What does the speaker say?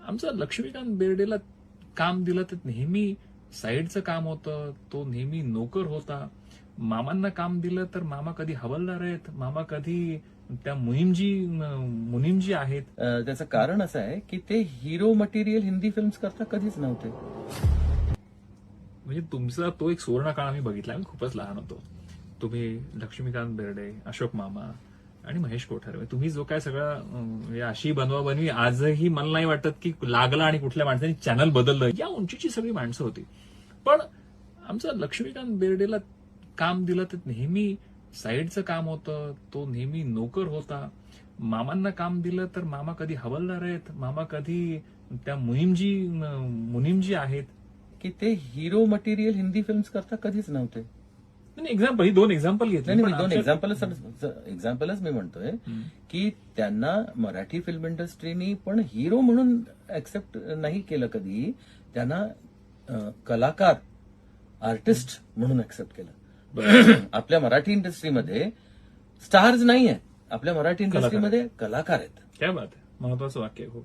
आमचं लक्ष्मीकांत बेर्डेला काम दिलं तर नेहमी साईडचं काम होतं, तो नेहमी नोकर होता. मामांना काम दिलं तर मामा कधी हवालदार आहेत, मामा कधी त्या मुनीमजी आहेत. त्याचं कारण असं आहे की ते हिरो मटेरियल हिंदी फिल्म्स करता कधीच नव्हते. म्हणजे तुमचा तो एक सुवर्ण काळ आम्ही बघितला. आम्ही खूपच लहान होतो. तुम्ही लक्ष्मीकांत बेर्डे, अशोक मामा आणि महेश कोठारे, तुम्ही जो काय सगळा अशी बनवाबनवी आजही मला नाही वाटत की लागला आणि कुठल्या माणसाने चॅनल बदललं, या उंचीची सगळी माणसं होती. पण आमचं लक्ष्मीकांत बेर्डेला काम दिलं तर नेहमी साईडचं काम होतं, तो नेहमी नोकर होता. मामांना काम दिलं तर मामा कधी हवालदार आहेत, मामा कधी त्या मुनीमजी आहेत. की ते हिरो मटेरियल हिंदी फिल्म्स करता कधीच नव्हते. एक्झाम्पल, ही 2 एक्झाम्पल घेतली. नाही, दोन एक्झाम्पलच मी म्हणतोय की त्यांना मराठी फिल्म इंडस्ट्रीनी पण हिरो म्हणून ऍक्सेप्ट नाही केलं कधी. त्यांना कलाकार, आर्टिस्ट म्हणून ऍक्सेप्ट केलं. आपल्या मराठी इंडस्ट्रीमध्ये स्टार्स नाही आहेत, आपल्या मराठी इंडस्ट्रीमध्ये कलाकार आहेत. क्या बात आहे, महत्वाचं वाक्य आहे खूप.